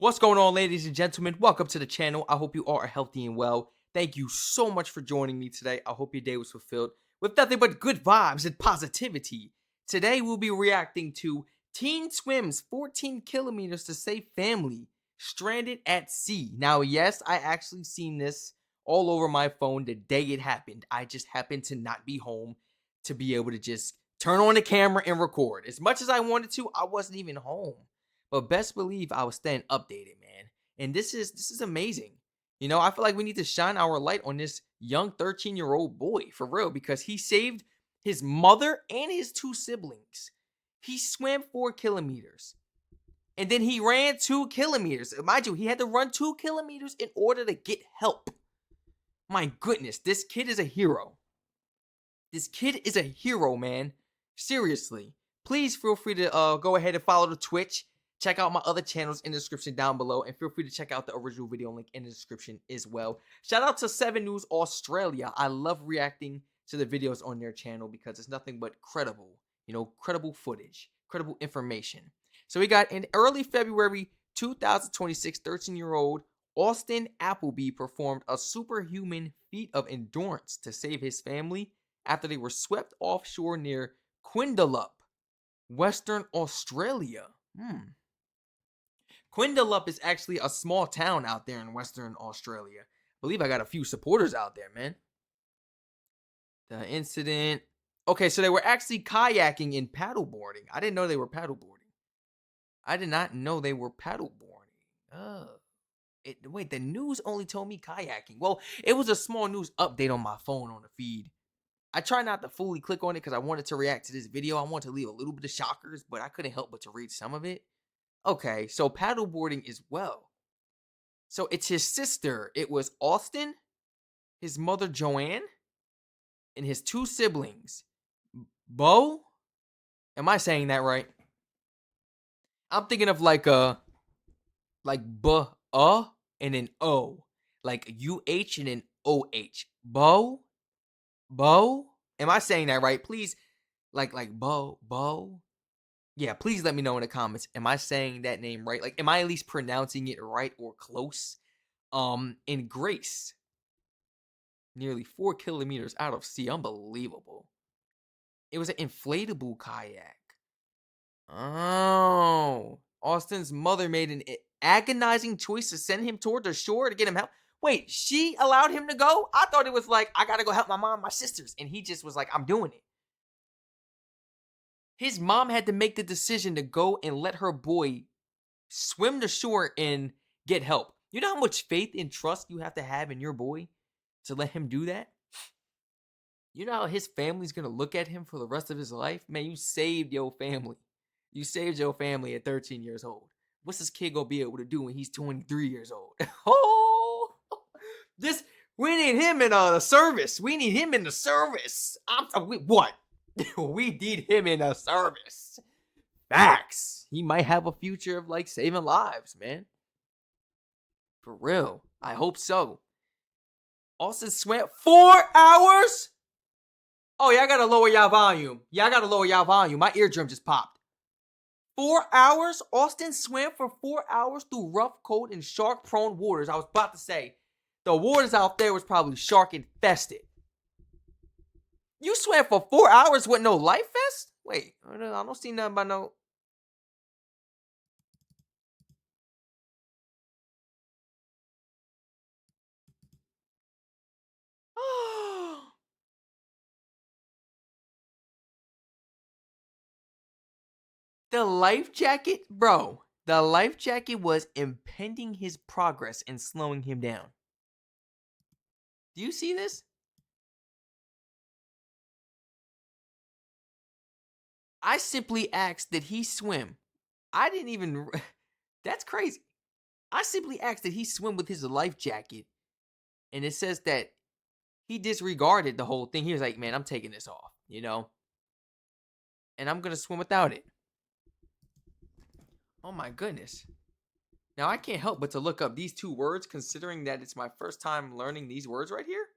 What's going on, ladies and gentlemen? Welcome to the channel. I hope you all are healthy and well. Thank you so much for joining me today. I hope your day was fulfilled with nothing but good vibes and positivity. Today, we'll be reacting to teen swims 14 kilometers to save family stranded at sea. Now, yes, I actually seen this all over my phone the day it happened. I just happened to not be home to be able to just turn on the camera and record. As much as I wanted to, I wasn't even home. But best believe I was staying updated, man. And this is amazing. You know, I feel like we need to shine our light on this young 13-year-old boy for real because he saved his mother and his two siblings. He swam 4 kilometers. And then he ran 2 kilometers. Mind you, he had to run 2 kilometers in order to get help. My goodness, this kid is a hero. This kid is a hero, man. Seriously. Please feel free to go ahead and follow the Twitch. Check out my other channels in the description down below. And feel free to check out the original video link in the description as well. Shout out to 7 News Australia. I love reacting to the videos on their channel because it's nothing but credible. You know, credible footage. Credible information. So we got in early February 2026, 13-year-old Austin Appleby performed a superhuman feat of endurance to save his family after they were swept offshore near Quindalup, Western Australia. Quindalup is actually a small town out there in Western Australia. I believe I got a few supporters out there, man. The incident. Okay, so they were actually kayaking and paddleboarding. I didn't know they were paddleboarding. I did not know they were paddleboarding. Wait, the news only told me kayaking. Well, it was a small news update on my phone on the feed. I try not to fully click on it because I wanted to react to this video. I wanted to leave a little bit of shockers, but I couldn't help but to read some of it. Okay, so paddleboarding as well. So it's his sister. It was Austin, his mother Joanne, and his two siblings. Bo? Am I saying that right? I'm thinking of like and an O. Like UH and an OH. Bo? Am I saying that right? Please, like Bo? Yeah, please let me know in the comments. Am I saying that name right? Like, am I at least pronouncing it right or close? In Grace, nearly 4 kilometers out of sea. Unbelievable. It was an inflatable kayak. Oh, Austin's mother made an agonizing choice to send him toward the shore to get him help. Wait, she allowed him to go? I thought it was like, I gotta go help my mom and my sisters. And he just was like, I'm doing it. His mom had to make the decision to go and let her boy swim to shore and get help. You know how much faith and trust you have to have in your boy to let him do that? You know how his family's gonna look at him for the rest of his life? Man, you saved your family. You saved your family at 13 years old. What's this kid gonna be able to do when he's 23 years old? Oh, we need him in the service. We need him in the service. What? We need him in the service. Facts. He might have a future of like saving lives, man. For real. I hope so. Austin swam 4 hours? Oh, yeah, I gotta lower y'all volume. My eardrum just popped. 4 hours? Austin swam for 4 hours through rough, cold, and shark-prone waters. I was about to say, the waters out there was probably shark-infested. You swam for 4 hours with no life vest? Wait, I don't see nothing about no... The life jacket? Bro, the life jacket was impeding his progress and slowing him down. Do you see this? I simply asked that he swim. I didn't even... That's crazy. I simply asked that he swim with his life jacket. And it says that he disregarded the whole thing. He was like, man, I'm taking this off, you know? And I'm going to swim without it. Oh my goodness. Now, I can't help but to look up these 2 words, considering that it's my first time learning these words right here.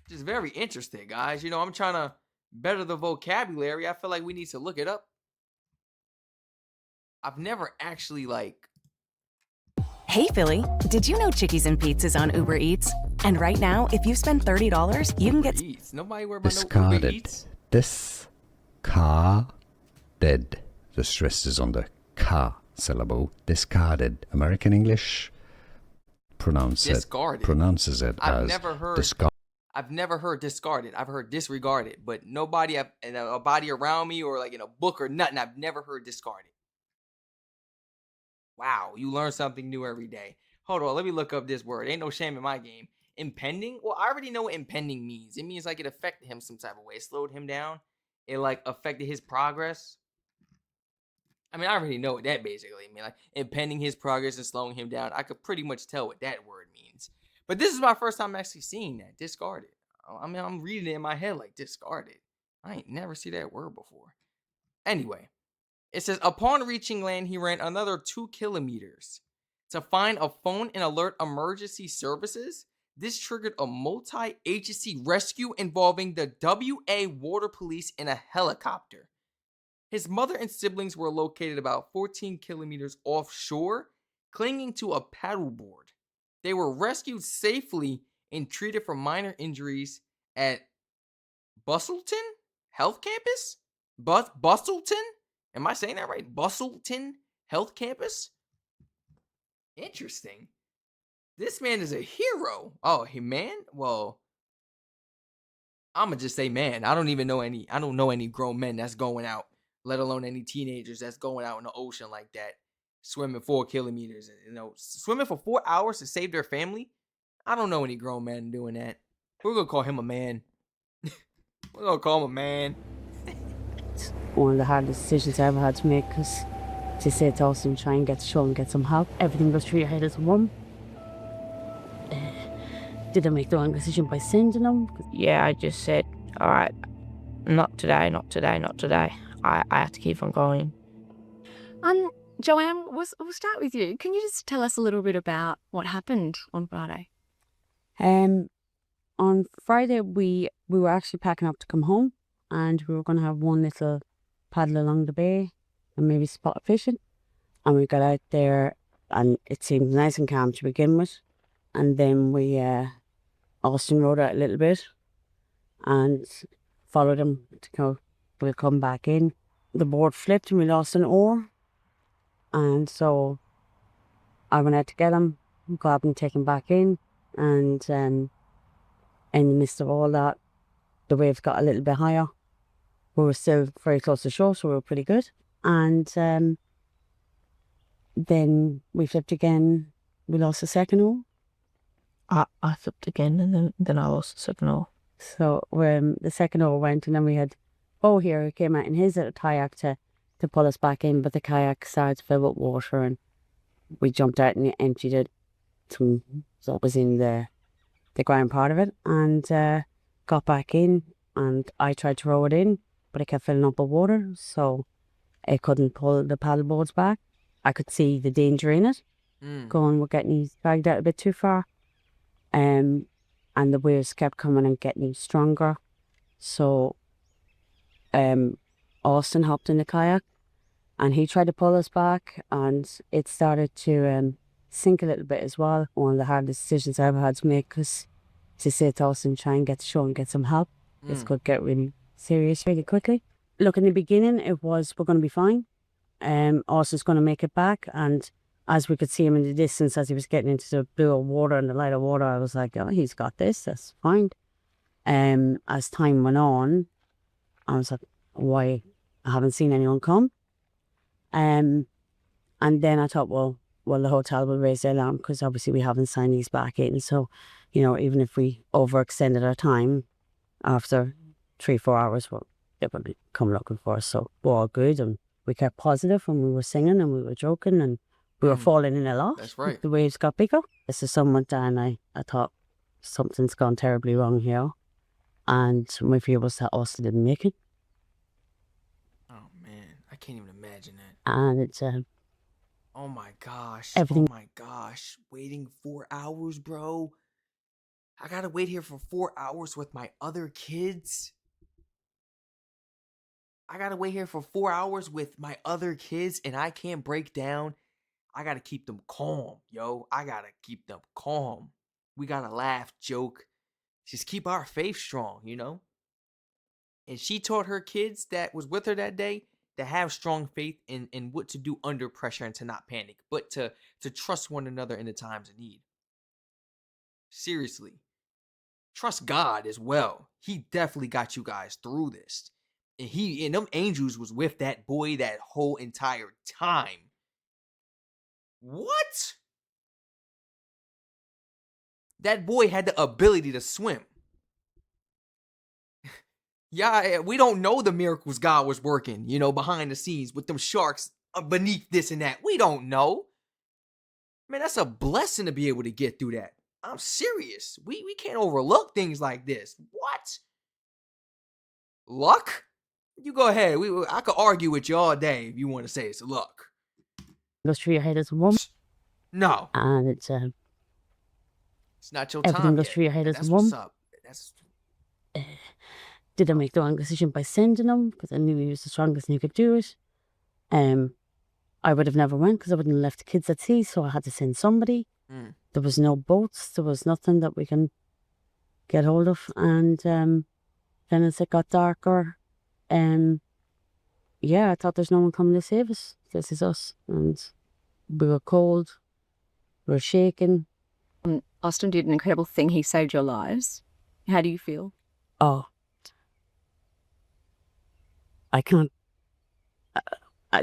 Just very interesting, guys. You know, I'm trying to better the vocabulary. I feel like we need to look it up. I've never actually like. Hey, Philly, did you know Chickies and Pete's is on Uber Eats? And right now, if you spend $30, you can Uber get... Eats. Nobody worry about no Uber Discarded. Eats. Discarded. The stress is on the ka syllable. Discarded. American English Discarded. pronounces it I've as never heard. discarded. I've never heard discarded. I've heard disregarded, but nobody in a body around me or like in a book or nothing. I've never heard discarded. Wow, you learn something new every day. Hold on, let me look up this word. Ain't no shame in my game. Impending? Well, I already know what impending means. It means like it affected him some type of way. It slowed him down. It like affected his progress. I mean, I already know what that basically means. Like impending his progress and slowing him down. I could pretty much tell what that word means. But this is my first time actually seeing that. Discarded. I mean, I'm reading it in my head like discarded. I ain't never see that word before. Anyway, it says upon reaching land, he ran another 2 kilometers to find a phone and alert emergency services. This triggered a multi-agency rescue involving the WA Water Police and a helicopter. His mother and siblings were located about 14 kilometers offshore, clinging to a paddleboard. They were rescued safely and treated for minor injuries at Bustleton Health Campus? Bustleton? Am I saying that right? Bustleton Health Campus? Interesting. This man is a hero. Oh, he man? Well, I'ma just say man. I don't know any grown men that's going out, let alone any teenagers that's going out in the ocean like that, swimming 4 kilometers, swimming for 4 hours to save their family. I don't know any grown men doing that. We're gonna call him a man. We're gonna call him a man. It's one of the hardest decisions I ever had to make, because to say to Austin, try and show him get some help, everything goes through your head as a mum. Did I make the wrong decision by sending him? Yeah, I just said, all right, not today, not today, not today. I have to keep on going. Joanne, we'll start with you. Can you just tell us a little bit about what happened on Friday? On Friday, we were actually packing up to come home, and we were going to have one little paddle along the bay and maybe spot fishing. And we got out there, and it seemed nice and calm to begin with. And then Austin rode out a little bit and followed him to go. We'll come back in. The board flipped and we lost an oar. And so I went out to get him, grab him, take him back in. And in the midst of all that, the waves got a little bit higher. We were still very close to shore, so we were pretty good. And then we flipped again. We lost the second oar. I flipped again, and then I lost the second oar. So the second oar went, and then we had here who came out in his little kayak to pull us back in, but the kayak started to fill with water, and we jumped out and emptied it. So it was in the ground part of it, and got back in, and I tried to row it in, but it kept filling up with water, so I couldn't pull the paddle boards back. I could see the danger in it. We're getting dragged out a bit too far. And the waves kept coming and getting stronger. So Austin hopped in the kayak and he tried to pull us back, and it started to sink a little bit as well. One of the hardest decisions I ever had to make, because to say to Austin, try and get to shore and get some help, this could get really serious really quickly. Look, in the beginning it was, we're going to be fine. Austin's going to make it back, and as we could see him in the distance as he was getting into the bluer water and the lighter water, I was like, oh, he's got this, that's fine. As time went on, I was like, why? I haven't seen anyone come. And then I thought, well, the hotel will raise the alarm, because obviously we haven't signed these back in. So, even if we overextended our time, after 3-4 hours, well, they would come looking for us. So we're all good, and we kept positive, and we were singing and we were joking, and we were falling in a lot. That's right. The waves got bigger. As the sun went down, I thought something's gone terribly wrong here. And my fear was that Austin didn't make it. Oh man, I can't even imagine that. And it's oh my gosh. everything. Oh my gosh. Waiting 4 hours, bro. I gotta wait here for 4 hours with my other kids. I gotta wait here for 4 hours with my other kids and I can't break down. I gotta keep them calm, yo. I gotta keep them calm. We gotta laugh, joke, just keep our faith strong, you know? And she taught her kids that was with her that day to have strong faith in what to do under pressure and to not panic, but to trust one another in the times of need. Seriously. Trust God as well. He definitely got you guys through this. And them angels was with that boy that whole entire time. What? That boy had the ability to swim. Yeah, we don't know the miracles God was working, you know, behind the scenes with them sharks beneath this and that. We don't know. Man, that's a blessing to be able to get through that. I'm serious. We can't overlook things like this. What? Luck? You go ahead. I could argue with you all day if you want to say it's luck. Goes through your head as a woman, No, and it's not your everything time goes yet. through your head as a That's what's woman. up. That's Did I make the wrong decision by sending him because I knew he was the strongest and he could do it? I would have never went because I wouldn't have left the kids at sea, so I had to send somebody. There was no boats, there was nothing that we can get hold of, and then as it got darker, yeah, I thought there's no one coming to save us. This is us, and we were cold, we were shaking. Austin did an incredible thing. He saved your lives. How do you feel? Oh, I can't.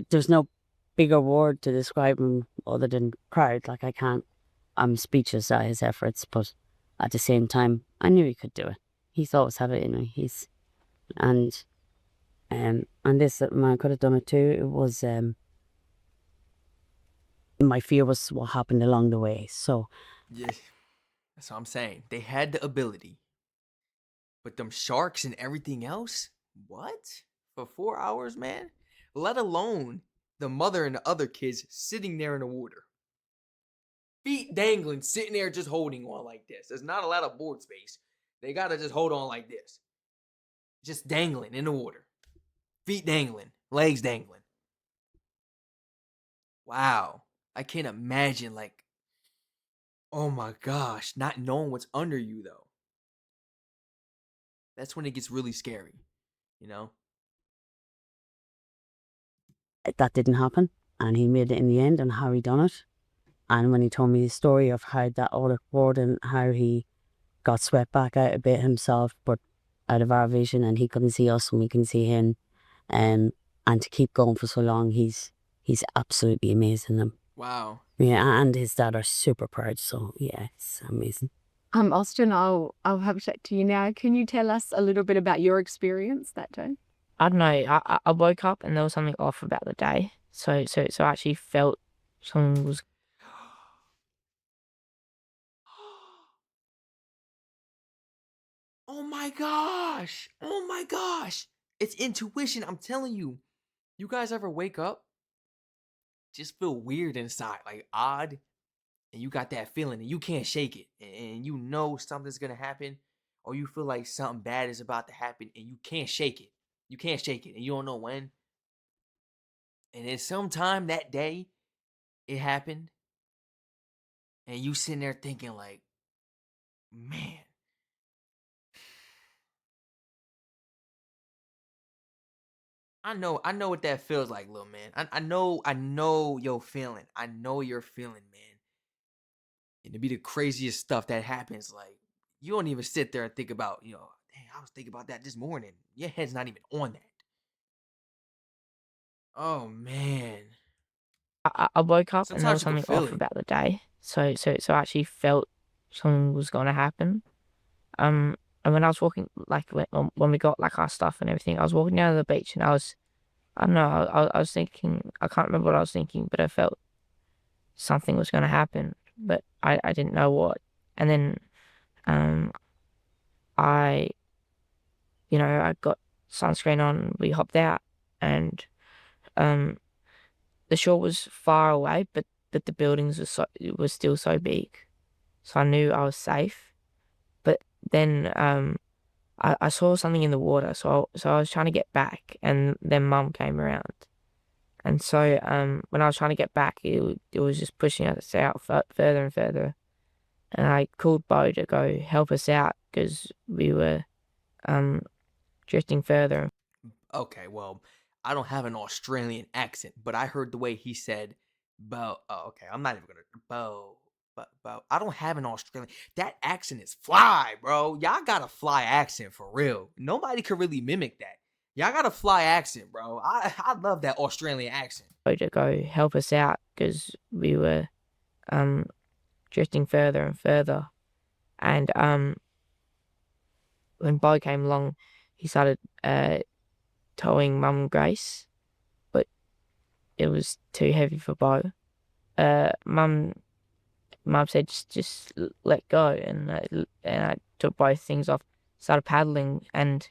There's no bigger word to describe him other than proud. Like, I can't. I'm speechless at his efforts, but at the same time, I knew he could do it. He's always had it in him. And this, I could have done it too. It was my fear was what happened along the way. So yeah. That's what I'm saying. They had the ability, but them sharks and everything else. What? For 4 hours, man? Let alone the mother and the other kids sitting there in the water. Feet dangling, sitting there just holding on like this. There's not a lot of board space. They gotta just hold on like this. Just dangling in the water. Feet dangling, legs dangling. Wow. I can't imagine, like, oh my gosh, not knowing what's under you, though. That's when it gets really scary, you know? that didn't happen, and he made it in the end, and how he done it. And when he told me the story of how that all occurred and how he got swept back out a bit himself, but out of our vision, and he couldn't see us and we couldn't see him, and to keep going for so long, he's absolutely amazing. Wow. Yeah, and his dad are super proud. So yeah, it's amazing. Austin, I'll have a chat to you now. Can you tell us a little bit about your experience that day? I don't know. I woke up and there was something off about the day. So I actually felt something was. Oh my gosh. Oh my gosh. It's intuition. I'm telling you. You guys ever wake up? Just feel weird inside, like odd. And you got that feeling and you can't shake it. And you know something's going to happen. Or you feel like something bad is about to happen and you can't shake it. You can't shake it and you don't know when. And then sometime that day, it happened. And you sitting there thinking like, man. I know what that feels like, little man. I know your feeling. I know you're feeling, man. And to be the craziest stuff that happens, like, you don't even sit there and think about, dang, I was thinking about that this morning. Your head's not even on that. Oh man. I woke up and there was Sometimes you can something feel off it. about the day. So I actually felt something was going to happen. And when I was walking, like when we got like our stuff and everything, I was walking down to the beach and I don't know, I was thinking, I can't remember what I was thinking, but I felt something was going to happen, but I didn't know what. And then I got sunscreen on, we hopped out, and the shore was far away, but the buildings it was still so big. So I knew I was safe. But then I saw something in the water, so I was trying to get back, and then Mum came around. And so when I was trying to get back, it was just pushing us out further and further. And I called Bo to go help us out because we were drifting further. Okay, well, I don't have an Australian accent, but I heard the way he said Bo. Oh, okay, I'm not even gonna Bo. Bo. I don't have an Australian. That accent is fly, bro. Y'all got a fly accent for real. Nobody could really mimic that. Y'all got a fly accent, bro. I love that Australian accent. Bo to go help us out because we were drifting further and further. And when Bo came along, he started towing Mum and Grace, but it was too heavy for Bo. Mum said just let go, and I took both things off, started paddling, and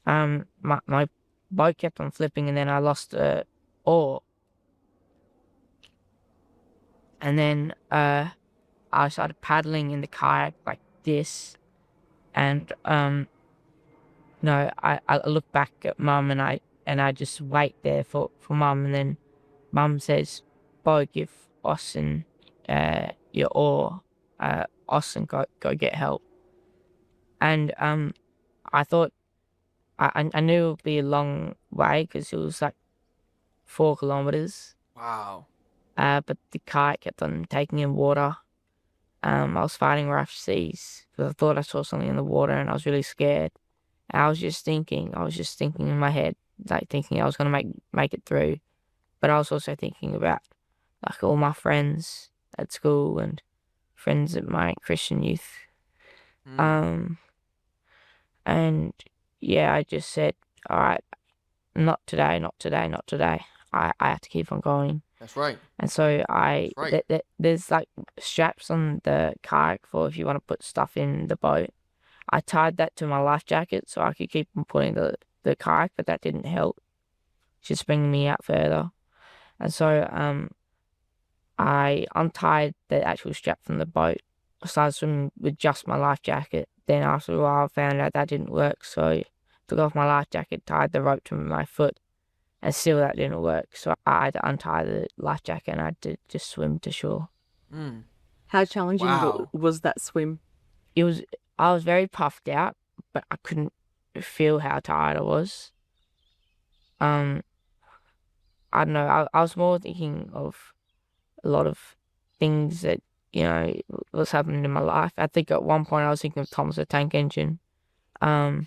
my boat kept on flipping, and then I lost the oar, and then I started paddling in the kayak like this, and I look back at Mum, and I just wait there for Mum, and then Mum says, "Bo, give Austin your oar. Austin, go get help." And I thought I knew it would be a long way because it was like 4 kilometers. Wow. But the kayak kept on taking in water. I was fighting rough seas because I thought I saw something in the water, and I was really scared. And I was just thinking in my head, like thinking I was gonna make it through. But I was also thinking about like all my friends at school and friends at my Christian youth. And yeah, I just said, all right, not today, not today, not today. I have to keep on going. That's right. And so That's right. there's like straps on the kayak for if you want to put stuff in the boat. I tied that to my life jacket so I could keep on putting the kayak, but that didn't help. Just bringing me out further. And so I untied the actual strap from the boat. I started swimming with just my life jacket. Then after a while I found out that didn't work, so I took off my life jacket, tied the rope to my foot, and still that didn't work. So I had to untie the life jacket, and I had to just swim to shore. How challenging Wow. was that swim? I was very puffed out, but I couldn't feel how tired I was. I don't know, I was more thinking of a lot of things that, was happening in my life. I think at one point I was thinking of Thomas the Tank Engine. Trying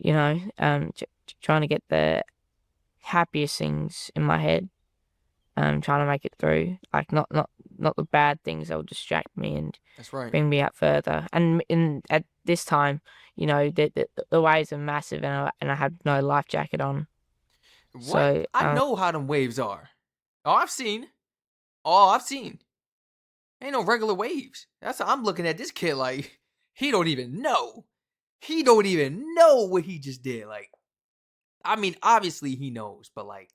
to get the happiest things in my head. Trying to make it through. Like not the bad things that will distract me and That's right. bring me out further. And at this time, the waves are massive, and I had no life jacket on. What? So I know how them waves are. Oh, I've seen. Oh, I've seen. Ain't no regular waves. That's how I'm looking at this kid like he don't even know. He don't even know what he just did. Like, I mean, obviously he knows, but like,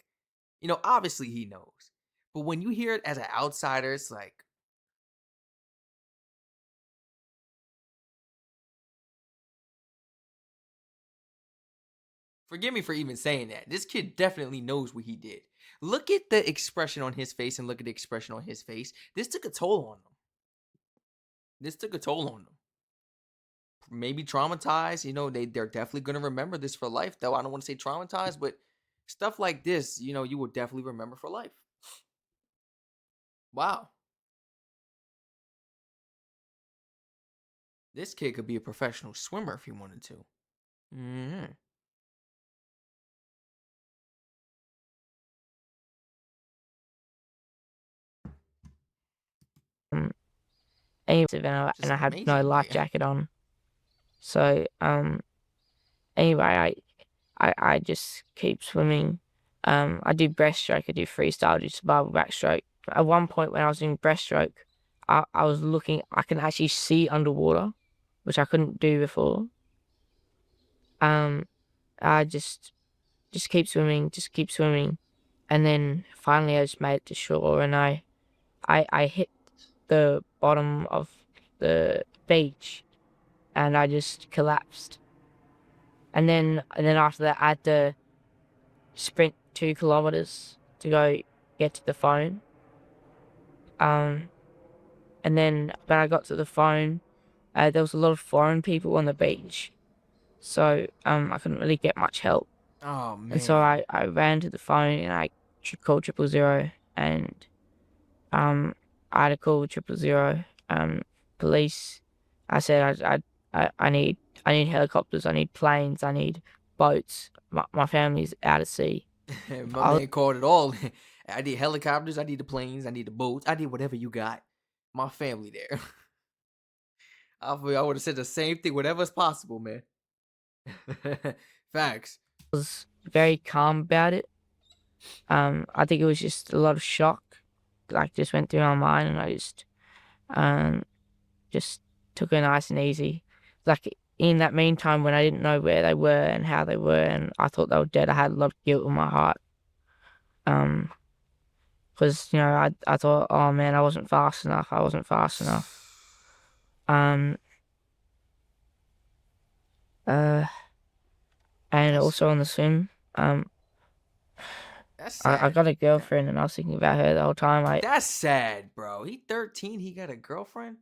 obviously he knows. But when you hear it as an outsider, it's like, forgive me for even saying that. This kid definitely knows what he did. Look at the expression on his face and look at the expression on his face. This took a toll on him. This took a toll on them. Maybe traumatized. They're definitely gonna remember this for life. Though I don't want to say traumatized, but stuff like this, you will definitely remember for life. Wow, this kid could be a professional swimmer if he wanted to. Mm-hmm. anyway, and Just I had no amazing. life Like, jacket on. So anyway, I just keep swimming. I do breaststroke, I do freestyle, I do survival backstroke. At one point when I was doing breaststroke, I was looking, I can actually see underwater, which I couldn't do before. I just keep swimming, and then finally I just made it to shore, and I hit the bottom of the beach, and I just collapsed. and then after that, I had to sprint 2 kilometers to go get to the phone. And then when I got to the phone, there was a lot of foreign people on the beach, so I couldn't really get much help. Oh And so man. I ran to the phone and I called 000, and I had to call 000 police. I said I need helicopters, I need planes, I need boats. My family's out at sea. My I man called it all. I need helicopters, I need the planes, I need the boats, I need whatever you got. My family there. I would have said the same thing, whatever's possible, man. Facts. was very calm about it. I think it was just a lot of shock, like just went through my mind, and I just took it nice and easy. Like in that meantime, when I didn't know where they were and how they were, and I thought they were dead, I had a lot of guilt in my heart. Because I thought, oh man, I wasn't fast enough. I wasn't fast enough. Um, and That's also on the swim, that's I sad. got a girlfriend, and I was thinking about her the whole time. That's sad, bro. He 13, he got a girlfriend.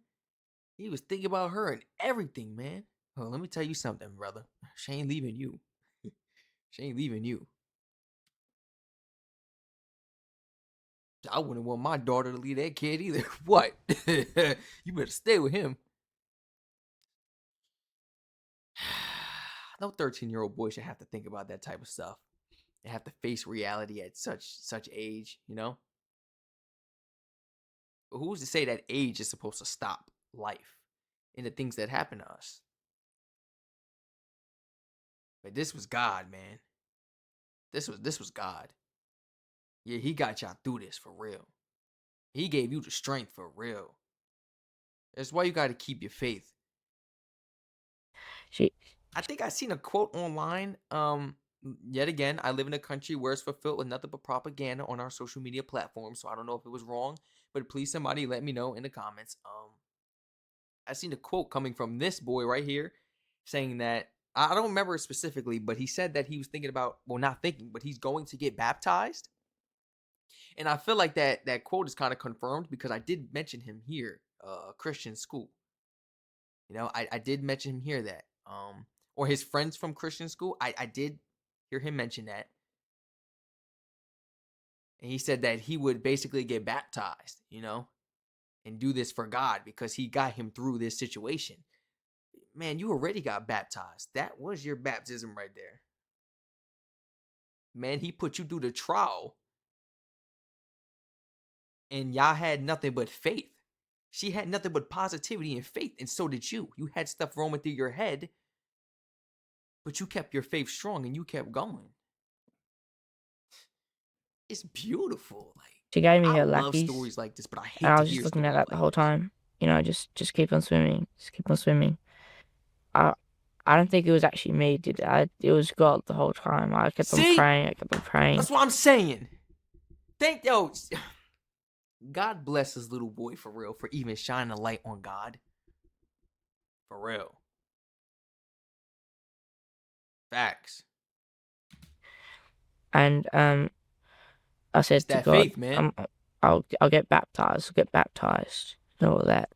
He was thinking about her and everything, man. Well, let me tell you something, brother. She ain't leaving you. She ain't leaving you. I wouldn't want my daughter to leave that kid either. What? You better stay with him. No 13-year-old boy should have to think about that type of stuff. They have to face reality at such age, you know? But who's to say that age is supposed to stop life and the things that happen to us? But this was God, man. This was God. Yeah, he got y'all through this for real. He gave you the strength for real. That's why you got to keep your faith. She I think I seen a quote online. Yet again, I live in a country where it's fulfilled with nothing but propaganda on our social media platforms. So I don't know if it was wrong, but please somebody let me know in the comments. I seen a quote coming from this boy right here, saying that I don't remember it specifically, but he said that he was thinking about, well, not thinking, but he's going to get baptized. And I feel like that quote is kind of confirmed because I did mention him here, Christian school. You know, I did mention him here that or his friends from Christian school. I did hear him mention that. And he said that he would basically get baptized, you know, and do this for God because he got him through this situation. Man, you already got baptized. That was your baptism right there. Man, he put you through the trial. And y'all had nothing but faith. She had nothing but positivity and faith, and so did you. You had stuff roaming through your head, but you kept your faith strong and you kept going. It's beautiful. Like, gave me I her love lackeys, stories like this, but I and hate I to was just hear looking at stories that the like whole this. time. Just keep on swimming, just keep on swimming. I I don't think it was actually me, did I? It was God the whole time. I kept on See? praying. I kept on praying. That's what I'm saying. God bless this little boy for real, for even shining a light on God. For real. Facts. And I It's said to that God, faith, man. I'll get baptized. I'll get baptized and all that.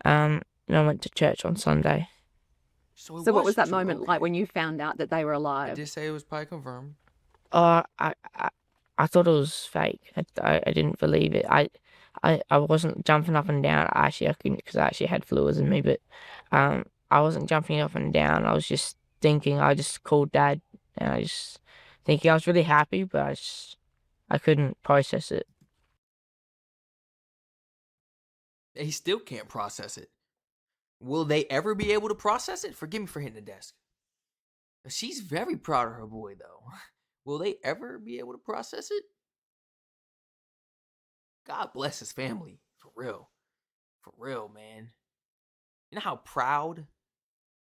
And I went to church on Sunday. So it So what was that true. moment like Okay. when you found out that they were I alive? did say it was probably confirmed. I thought it was fake. I didn't believe it. I wasn't jumping up and down. I couldn't because I actually had fluids in me, but I wasn't jumping up and down. I was just thinking. I just called Dad, and I just thinking. I was really happy, but I couldn't process it. He still can't process it. Will they ever be able to process it? Forgive me for hitting the desk. She's very proud of her boy, though. Will they ever be able to process it? God bless his family. For real. For real, man. You know how proud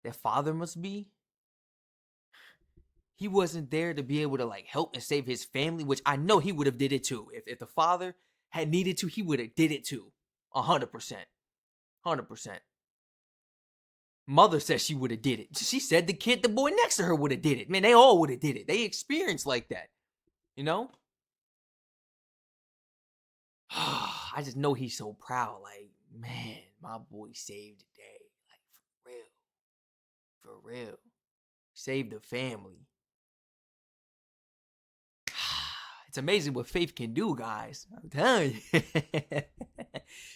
that father must be? He wasn't there to be able to like help and save his family, which I know he would have did it too. If the father had needed to, he would have did it too. 100%. 100%. Mother says she would have did it. She said the boy next to her would have did it. Man, they all would have did it. They experienced like that, you know? I just know he's so proud. Like, man, my boy saved the day. Like, for real. Saved the family. It's amazing what faith can do, guys. I'm telling you.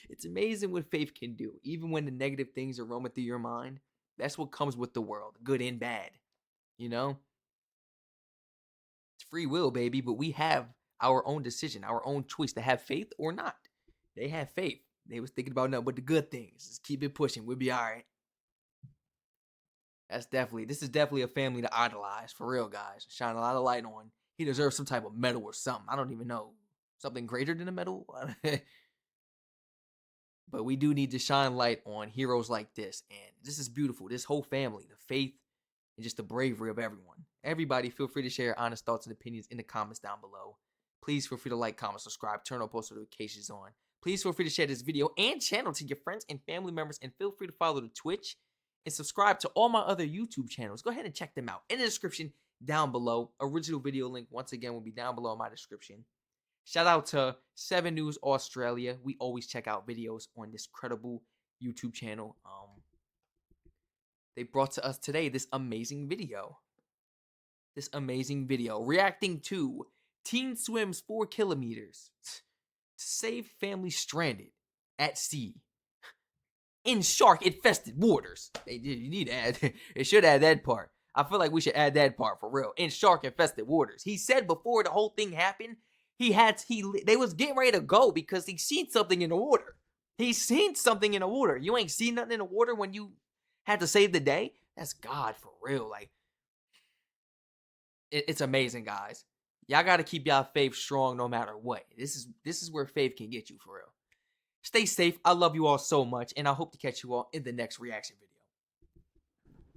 It's amazing what faith can do. Even when the negative things are roaming through your mind, that's what comes with the world, good and bad. You know? It's free will, baby, but we have our own decision, our own choice to have faith or not. They have faith. They was thinking about nothing but the good things. Just keep it pushing. We'll be all right. This is definitely a family to idolize, for real, guys. Shine a lot of light on. He deserves some type of medal or something. I don't even know. Something greater than a medal? But we do need to shine light on heroes like this. And this is beautiful. This whole family, the faith, and just the bravery of everyone. Everybody, feel free to share your honest thoughts and opinions in the comments down below. Please feel free to like, comment, subscribe, turn on post notifications on. Please feel free to share this video and channel to your friends and family members. And feel free to follow the Twitch and subscribe to all my other YouTube channels. Go ahead and check them out in the description down below. Original video link, once again, will be down below in my description. Shout out to 7 News Australia. We always check out videos on this credible YouTube channel. They brought to us today this amazing video. Reacting to teen swims 4 kilometers to save family stranded at sea in shark-infested waters. You need to add. It should add that part. I feel like we should add that part for real. In shark-infested waters. He said before the whole thing happened, they was getting ready to go because he seen something in the water. He seen something in the water. You ain't seen nothing in the water when you had to save the day? That's God for real. Like, it's amazing, guys. Y'all got to keep y'all faith strong no matter what. This is where faith can get you for real. Stay safe. I love you all so much, and I hope to catch you all in the next reaction video.